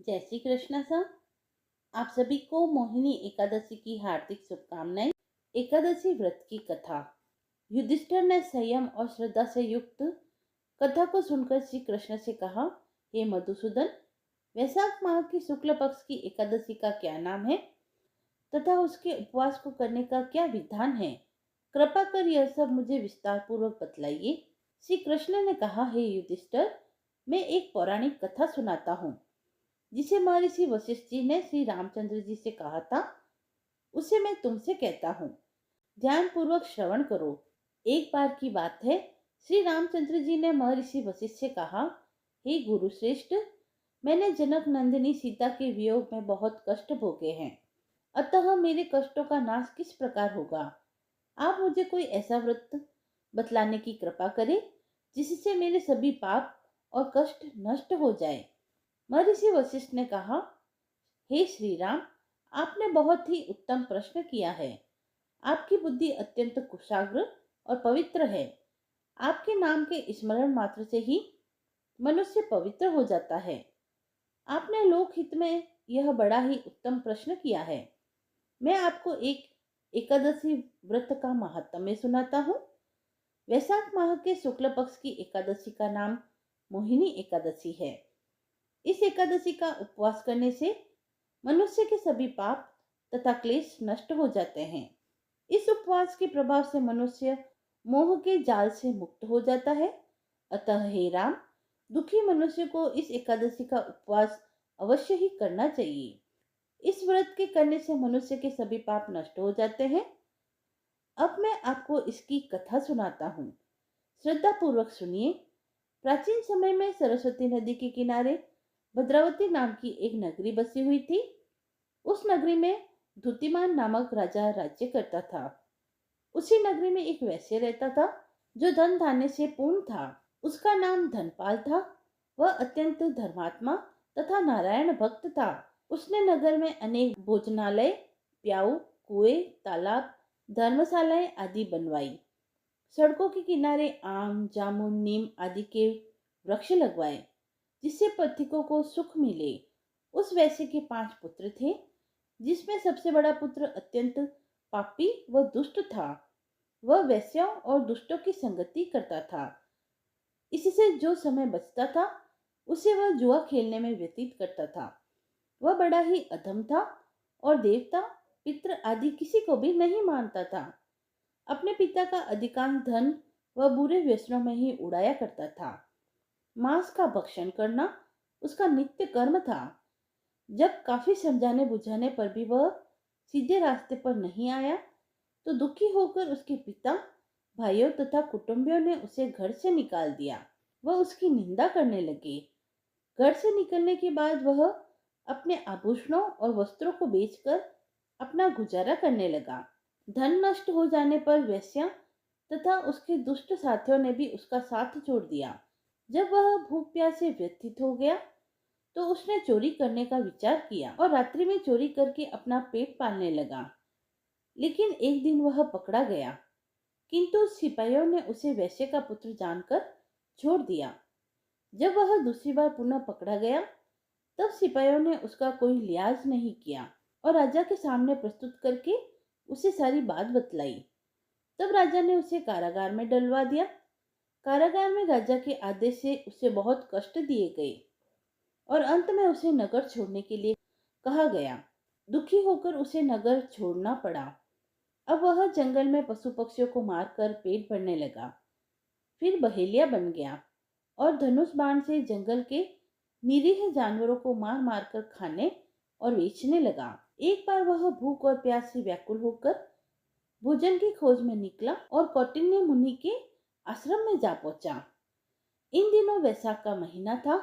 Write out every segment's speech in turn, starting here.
जय श्री कृष्ण सर। आप सभी को मोहिनी एकादशी की हार्दिक शुभकामनाएं। एकादशी व्रत की कथा। युधिष्ठिर ने संयम और श्रद्धा से युक्त कथा को सुनकर श्री कृष्ण से कहा, हे मधुसूदन, वैशाख माह की शुक्ल पक्ष की एकादशी का क्या नाम है तथा उसके उपवास को करने का क्या विधान है? कृपा कर यह सब मुझे विस्तार पूर्वक बतलाइए। श्री कृष्ण ने कहा, हे युधिष्ठिर, मैं एक पौराणिक कथा सुनाता हूँ जिसे महर्षि वशिष्ठ जी ने श्री रामचंद्र जी से कहा था। उसे मैं तुमसे कहता हूँ, ध्यान पूर्वक श्रवण करो। एक बार की बात है, श्री रामचंद्र जी ने महर्षि वशिष्ठ से कहा, हे गुरुश्रेष्ठ, मैंने जनक नंदिनी सीता के वियोग में बहुत कष्ट भोगे हैं, अतः मेरे कष्टों का नाश किस प्रकार होगा? आप मुझे कोई ऐसा व्रत बतलाने की कृपा करें जिससे मेरे सभी पाप और कष्ट नष्ट हो जाए। महर्षि वशिष्ठ ने कहा, हे श्री राम, आपने बहुत ही उत्तम प्रश्न किया है। आपकी बुद्धि अत्यंत कुशाग्र और पवित्र है। आपके नाम के स्मरण मात्र से ही मनुष्य पवित्र हो जाता है। आपने लोकहित में यह बड़ा ही उत्तम प्रश्न किया है। मैं आपको एक एकादशी व्रत का महात्म्य सुनाता हूँ। वैशाख माह के शुक्ल पक्ष की एकादशी का नाम मोहिनी एकादशी है। इस एकादशी का उपवास करने से मनुष्य के सभी पाप तथा क्लेश नष्ट हो जाते हैं। इस उपवास के प्रभाव से मनुष्य मोह के जाल से मुक्त हो जाता है। अतः हे राम, दुखी मनुष्य को इस एकादशी का उपवास अवश्य ही करना चाहिए। इस व्रत के करने से मनुष्य के सभी पाप नष्ट हो जाते हैं। अब मैं आपको इसकी कथा सुनाता हूँ। श्रद्धा पूर्वक सुनिए। प्राचीन समय में सरस्वती नदी के किनारे भद्रावती नाम की एक नगरी बसी हुई थी। उस नगरी में धूतिमान नामक राजा राज्य करता था। उसी नगरी में एक वैश्य रहता था जो धन धान्य से पूर्ण था। उसका नाम धनपाल था। वह अत्यंत धर्मात्मा तथा नारायण भक्त था। उसने नगर में अनेक भोजनालय, प्याऊ, कुएं, तालाब, धर्मशालाएं आदि बनवाई। सड़कों के किनारे आम, जामुन, नीम आदि के वृक्ष लगवाए जिससे पथिकों को सुख मिले। उस वैश्य के 5 पुत्र थे, जिसमें सबसे बड़ा पुत्र अत्यंत पापी व दुष्ट था। वह वैश्यों और दुष्टों की संगति करता था। इससे जो समय बचता था उसे वह जुआ खेलने में व्यतीत करता था। वह बड़ा ही अधम था और देवता, पितृ आदि किसी को भी नहीं मानता था। अपने पिता का अधिकांश धन वह बुरे व्यसनों में ही उड़ाया करता था। मांस का भक्षण करना उसका नित्य कर्म था। जब काफी समझाने बुझाने पर भी वह सीधे रास्ते पर नहीं आया तो दुखी होकर उसके पिता, भाइयों तथा कुटुंबियों ने उसे घर से निकाल दिया। वह उसकी निंदा करने लगे। घर से निकलने के बाद वह अपने आभूषणों और वस्त्रों को बेचकर अपना गुजारा करने लगा। धन नष्ट हो जाने पर वेश्या तथा उसके दुष्ट साथियों ने भी उसका साथ छोड़ दिया। जब वह भूख प्यास से व्यथित हो गया तो उसने चोरी करने का विचार किया और रात्रि में चोरी करके अपना पेट पालने लगा। लेकिन एक दिन वह पकड़ा गया, किंतु सिपाहियों ने उसे वैश्य का पुत्र जानकर छोड़ दिया। जब वह दूसरी बार पुनः पकड़ा गया तब सिपाहियों ने उसका कोई लिहाज नहीं किया और राजा के सामने प्रस्तुत करके उसे सारी बात बतलाई। तब राजा ने उसे कारागार में डलवा दिया। कारागार में राजा के आदेश से उसे बहुत कष्ट दिए गए और अंत में उसे नगर छोड़ने के लिए कहा गया। दुखी होकर उसे नगर छोड़ना पड़ा। अब वह जंगल में पशु पक्षियों को मारकर पेट भरने लगा। फिर बहेलिया बन गया और धनुष बाण से जंगल के निरीह जानवरों को मार मार कर खाने और बेचने लगा। एक बार वह भूख और प्यास से व्याकुल होकर भोजन की खोज में निकला और कौटिन्य मुनि के आश्रम में जा पहुंचा। इन दिनों वैशाख का महीना था।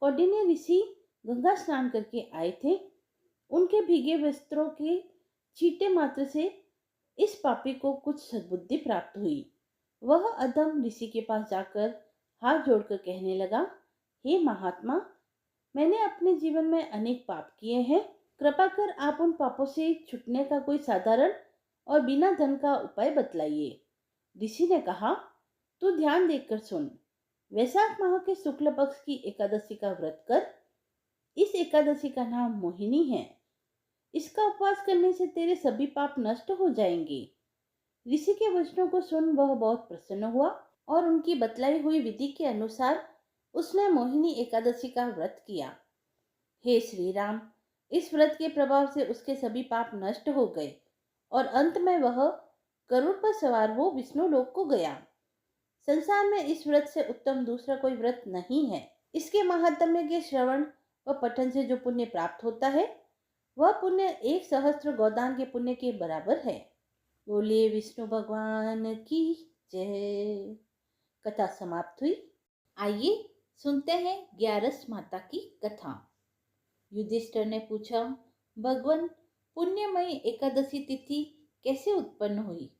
कौटिन्य ऋषि गंगा स्नान करके आए थे। उनके भीगे वस्त्रों के छींटे मात्र से इस पापी को कुछ सद्बुद्धि प्राप्त हुई। वह अधम ऋषि के पास जाकर हाथ जोड़कर कहने लगा, हे महात्मा, मैंने अपने जीवन में अनेक पाप किए हैं। कृपा कर आप उन पापों से छूटने का कोई साधारण और बिना धन का उपाय बतलाइए। ऋषि ने कहा, तू ध्यान देकर सुन। वैशाख माह के शुक्ल पक्ष की एकादशी का व्रत कर। इस एकादशी का नाम मोहिनी है। इसका उपवास करने से तेरे सभी पाप नष्ट हो जाएंगे। ऋषि के वचनों को सुन वह बहुत प्रसन्न हुआ और उनकी बतलाई हुई विधि के अनुसार उसने मोहिनी एकादशी का व्रत किया। हे श्री राम, इस व्रत के प्रभाव से उसके सभी पाप नष्ट हो गए और अंत में वह गरुड़ पर सवार हो विष्णु लोक को गया। संसार में इस व्रत से उत्तम दूसरा कोई व्रत नहीं है। इसके महात्म्य के श्रवण व पठन से जो पुण्य प्राप्त होता है वह पुण्य 1 सहस्त्र गोदान के पुण्य के बराबर है। बोलिए विष्णु भगवान की जय। कथा समाप्त हुई। आइए सुनते हैं 11 माता की कथा। युधिष्ठिर ने पूछा, भगवान, पुण्यमयी एकादशी तिथि कैसे उत्पन्न हुई?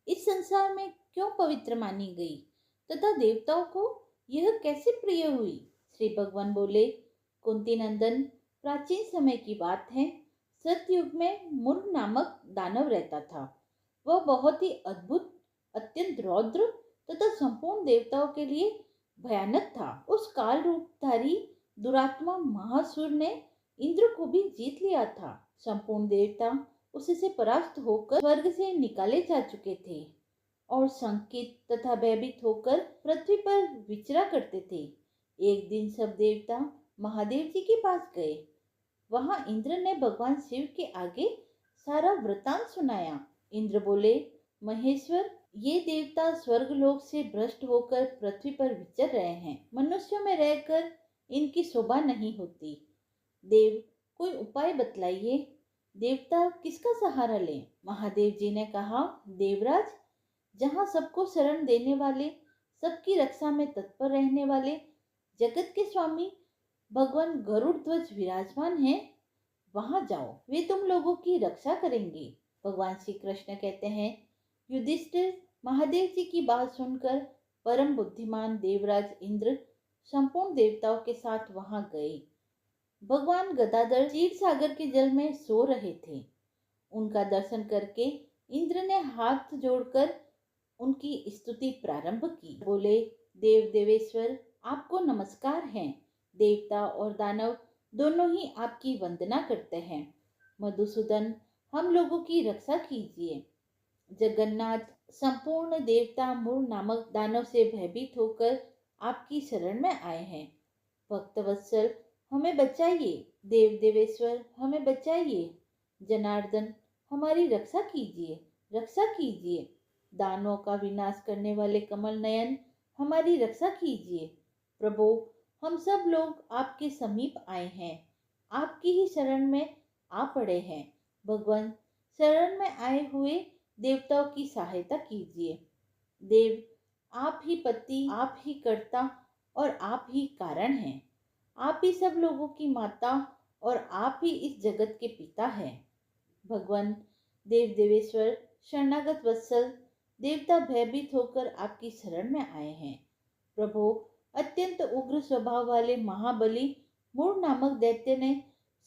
इस संसार में क्यों पवित्र मानी गई तथा देवताओं को यह कैसे प्रिय हुई? श्री भगवान बोले, कुंती नंदन, प्राचीन समय की बात है। सतयुग में मुर नामक दानव रहता था। वह बहुत ही अद्भुत, अत्यंत रौद्र तथा संपूर्ण देवताओं के लिए भयानक था। उस काल रूपधारी दुरात्मा महासुर ने इंद्र को भी जीत लिया था। संपूर्ण देवता उससे परास्त होकर स्वर्ग से निकाले जा चुके थे और संकित तथा भयभीत होकर पृथ्वी पर विचरा करते थे। एक दिन सब देवता महादेव जी के पास गए। वहां इंद्र ने भगवान शिव के आगे सारा वृतांत सुनाया। इंद्र बोले, महेश्वर, ये देवता स्वर्ग लोक से भ्रष्ट होकर पृथ्वी पर विचर रहे हैं। मनुष्यों में रहकर इनकी शोभा नहीं होती। देव, कोई उपाय बतलाइए। देवता किसका सहारा लें? महादेव जी ने कहा, देवराज, जहाँ सबको शरण देने वाले, सबकी रक्षा में तत्पर रहने वाले जगत के स्वामी भगवान गरुड़ ध्वज विराजमान हैं, वहां जाओ, वे तुम लोगों की रक्षा करेंगे। भगवान श्री कृष्ण कहते हैं, युधिष्ठिर महादेव जी की बात सुनकर परम बुद्धिमान देवराज इंद्र संपूर्ण देवताओं के साथ वहां गए। भगवान गदाधर क्षीर सागर के जल में सो रहे थे। उनका दर्शन करके इंद्र ने हाथ जोड़कर उनकी स्तुति प्रारंभ की। बोले, देव देवेश्वर, आपको नमस्कार है। देवता और दानव दोनों ही आपकी वंदना करते हैं। मधुसूदन, हम लोगों की रक्षा कीजिए। जगन्नाथ, संपूर्ण देवता मूर नामक दानव से भयभीत होकर आपकी शरण में आए हैं। भक्तवत्सल, हमें बचाइए। देव देवेश्वर, हमें बचाइए। जनार्दन, हमारी रक्षा कीजिए, रक्षा कीजिए। दानों का विनाश करने वाले कमल नयन, हमारी रक्षा कीजिए। प्रभु, हम सब लोग आपके समीप आए हैं, आपकी ही शरण में आ पड़े हैं। भगवान, शरण में आए हुए देवताओं की सहायता कीजिए। देव, आप ही पति, आप ही कर्ता और आप ही कारण हैं। आप ही सब लोगों की माता और आप ही इस जगत के पिता हैं। भगवान, देव देवेश्वर, शरणागत वत्सल, देवता भयभीत होकर आपकी शरण में आए हैं। प्रभु, अत्यंत उग्र स्वभाव वाले महाबली मूर नामक दैत्य ने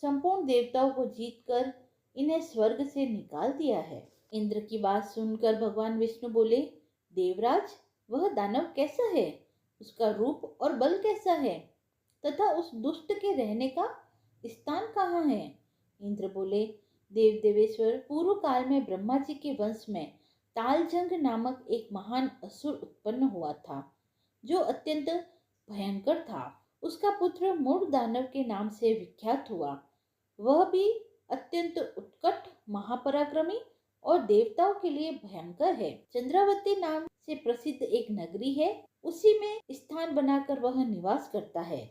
संपूर्ण देवताओं को जीतकर इन्हें स्वर्ग से निकाल दिया है। इंद्र की बात सुनकर भगवान विष्णु बोले, देवराज, वह दानव कैसा है? उसका रूप और बल कैसा है तथा उस दुष्ट के रहने का स्थान कहाँ है? इंद्र बोले, देव देवेश्वर, पूर्व काल में ब्रह्मा जी के वंश में तालजंग नामक एक महान असुर उत्पन्न हुआ था, जो अत्यंत भयंकर था। उसका पुत्र मूढ़ दानव के नाम से विख्यात हुआ। वह भी अत्यंत उत्कट, महापराक्रमी और देवताओं के लिए भयंकर है। चंद्रावती नाम से प्रसिद्ध एक नगरी है, उसी में स्थान बनाकर वह निवास करता है।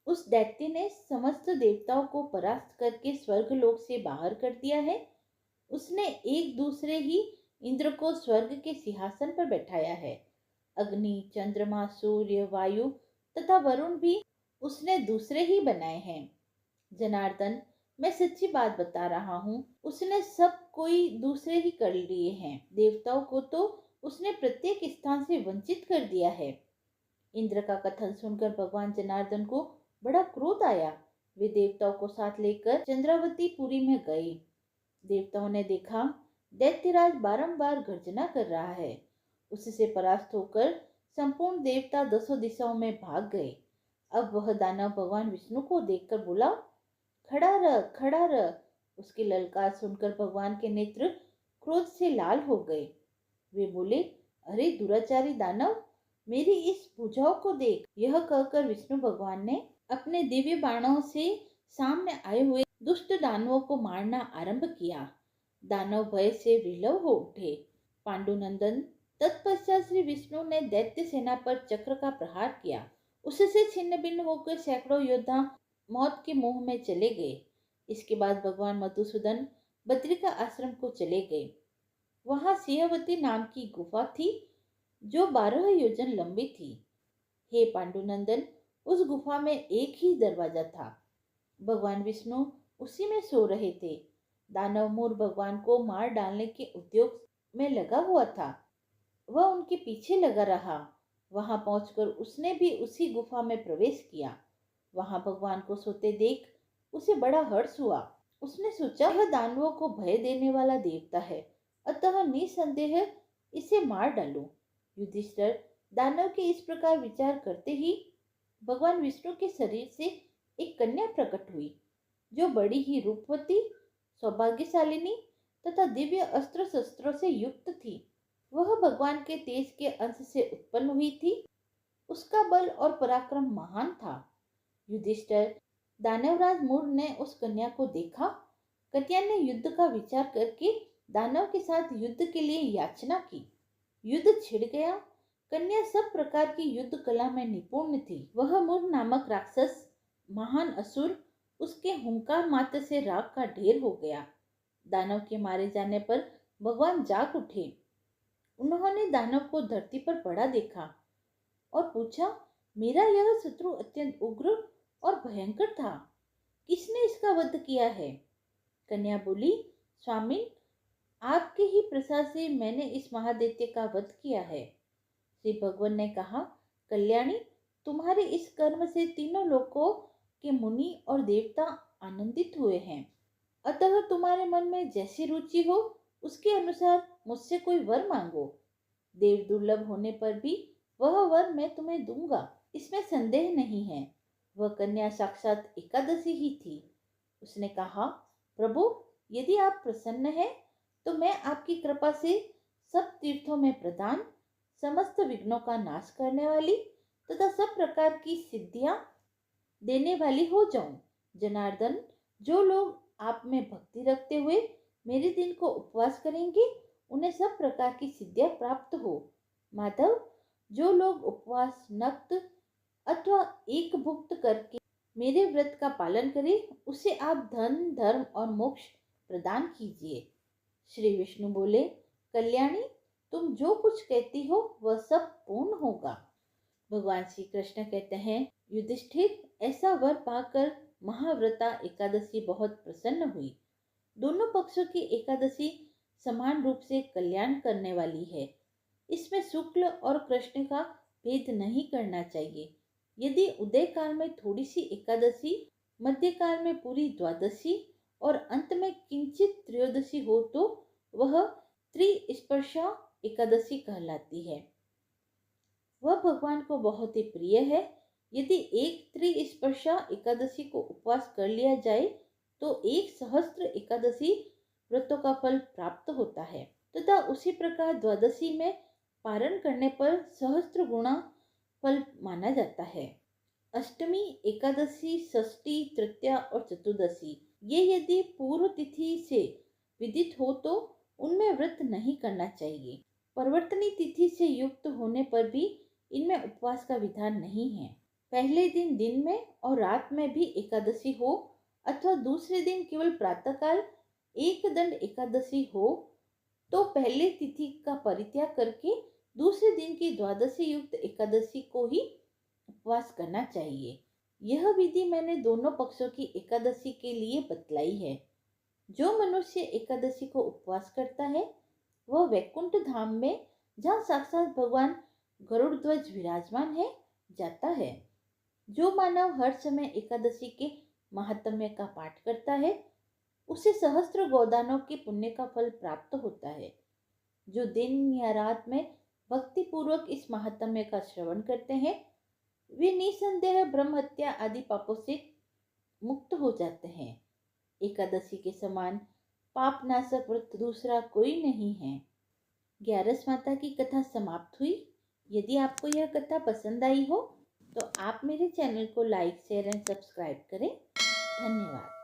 उस दैत्य ने समस्त देवताओं को परास्त करके स्वर्ग लोक से बाहर कर दिया है। उसने एक दूसरे ही इंद्र को स्वर्ग के सिंहासन पर बैठाया है। अग्नि, चंद्रमा, सूर्य, वायु तथा वरुण भी उसने दूसरे ही बनाए हैं। जनार्दन, मैं सच्ची बात बता रहा हूँ, उसने सब कोई दूसरे ही कर लिए हैं। देवताओं को तो उसने प्रत्येक स्थान से वंचित कर दिया है। इंद्र का कथन सुनकर भगवान जनार्दन को बड़ा क्रोध आया। वे देवताओं को साथ लेकर चंद्रावती पुरी में गए। देवताओं ने देखा, दैत्यराज बारंबार गर्जना कर रहा है। उससे परास्त होकर संपूर्ण देवता दसों दिशाओं में भाग गए। अब वह दानव भगवान विष्णु को देखकर बोला, खड़ा रह, खड़ा रह। उसकी ललकार सुनकर भगवान के नेत्र क्रोध से लाल हो गए। वे बोले, अरे दुराचारी दानव, मेरी इस भुजाओं को देख। यह कहकर विष्णु भगवान ने अपने दिव्य बाणों से सामने आए हुए दुष्ट दानवों को मारना आरंभ किया। दानव भय से विलव हो उठे। पांडुनंदन, तत्पश्चात श्री विष्णु ने दैत्य सेना पर चक्र का प्रहार किया। उससे छिन्न भिन्न होकर सैकड़ों योद्धा मौत के मुंह में चले गए। इसके बाद भगवान मधुसूदन बद्रिका आश्रम को चले गए। वहां सिंहवती नाम की गुफा थी जो 12 योजन लंबी थी। हे पांडुनंदन, उस गुफा में एक ही दरवाजा था। भगवान विष्णु उसी में सो रहे थे। दानव मूर भगवान को मार डालने के उद्योग में लगा हुआ था। वह उनके पीछे लगा रहा। वहां पहुंचकर उसने भी उसी गुफा में प्रवेश किया। वहां भगवान को सोते देख उसे बड़ा हर्ष हुआ। उसने सोचा, यह दानवों को भय देने वाला देवता है, अतः निसंदेह इसे मार डालूं। युधिष्ठिर, दानव के इस प्रकार विचार करते ही भगवान विष्णु के शरीर से एक कन्या प्रकट हुई, जो बड़ी ही रूपवती, सौभाग्यशालिनी तथा दिव्य अस्त्र शस्त्रों से युक्त थी। वह भगवान के तेज के अंश से उत्पन्न हुई थी। उसका बल और पराक्रम महान था। युधिष्ठिर, दानवराज मूर ने उस कन्या को देखा। कन्या ने युद्ध का विचार करके दानव के साथ युद्ध के लिए याचना की। युद्ध छिड़ गया। कन्या सब प्रकार की युद्ध कला में निपुण थी। वह मूर नामक राक्षस, महान असुर, उसके हुंकार मात्र से राख का ढेर हो गया। दानव के मारे जाने पर भगवान जाग उठे। उन्होंने दानव को धरती पर पड़ा देखा और पूछा, मेरा यह शत्रु अत्यंत उग्र और भयंकर था, किसने इसका वध किया है? कन्या बोली, स्वामी, आपके ही प्रसाद से मैंने इस महादैत्य का वध किया है। श्री भगवान ने कहा, कल्याणी, तुम्हारे इस कर्म से तीनों लोकों के मुनि और देवता आनंदित हुए हैं। अतः तुम्हारे मन में जैसी रुचि हो उसके अनुसार मुझसे कोई वर मांगो। देव दुर्लभ होने पर भी वह वर मैं तुम्हें दूंगा, इसमें संदेह नहीं है। वह कन्या साक्षात एकादशी ही थी। उसने कहा, प्रभु, यदि आप प्रसन्न हैं तो मैं आपकी कृपा से सब तीर्थों में प्रधान, समस्त विघ्नों का नाश करने वाली तथा सब प्रकार की सिद्धियां देने वाली हो जाऊं। जनार्दन, जो लोग आप में भक्ति रखते हुए मेरे दिन को उपवास करेंगे, उन्हें सब प्रकार की सिद्धियां प्राप्त हो। माधव, जो लोग उपवास, नक्त अथवा एक भुक्त करके मेरे व्रत का पालन करे, उसे आप धन, धर्म और मोक्ष प्रदान कीजिए। श्री विष्णु बोले, कल्याणी, तुम जो कुछ कहती हो वह सब पूर्ण होगा। भगवान श्री कृष्ण कहते हैं, युधिष्ठिर, ऐसा वर पाकर महाव्रता एकादशी बहुत प्रसन्न हुई। दोनों पक्षों की एकादशी समान रूप से कल्याण करने वाली है। इसमें शुक्ल और कृष्ण का भेद नहीं करना चाहिए। यदि उदय काल में थोड़ी सी एकादशी, मध्य काल में पूरी द्वादशी और अंत में किंचित त्रयोदशी हो तो वह त्रिस्पर्शा एकादशी कहलाती है। वह भगवान को बहुत ही प्रिय है। यदि एक त्रिस्पर्शा एकादशी को उपवास कर लिया जाए तो 1 सहस्त्र एकादशी व्रतों का फल प्राप्त होता है तथा उसी प्रकार द्वादशी में पारण करने पर सहस्त्र गुणा फल माना जाता है। अष्टमी, एकादशी, षष्ठी, तृतीया और चतुर्दशी ये यदि पूर्व तिथि से विदित हो तो उनमें व्रत नहीं करना चाहिए। परिवर्तनी तिथि से युक्त होने पर भी इनमें उपवास का विधान नहीं है। पहले दिन दिन में और रात में भी एकादशी हो अथवा दूसरे दिन केवल प्रातःकाल एक दंड एकादशी हो तो पहले तिथि का परित्याग करके दूसरे दिन की द्वादशी युक्त एकादशी को ही उपवास करना चाहिए। यह विधि मैंने दोनों पक्षों की एकादशी के लिए बतलाई है। जो मनुष्य एकादशी को उपवास करता है वह वैकुंठ धाम में, जहाँ साक्षात भगवान गरुड़ ध्वज विराजमान है, जाता है। जो मानव हर समय एकादशी के महात्म्य का पाठ करता है उसे सहस्त्र गोदानों के पुण्य का फल प्राप्त होता है। जो दिन या रात में भक्ति पूर्वक इस महात्म्य का श्रवण करते हैं वे निसंदेह ब्रह्म हत्या आदि पापों से मुक्त हो जाते हैं। एकादशी के समान पापनाशक व्रत दूसरा कोई नहीं है। ग्यारस माता की कथा समाप्त हुई। यदि आपको यह कथा पसंद आई हो तो आप मेरे चैनल को लाइक, शेयर एंड सब्सक्राइब करें। धन्यवाद।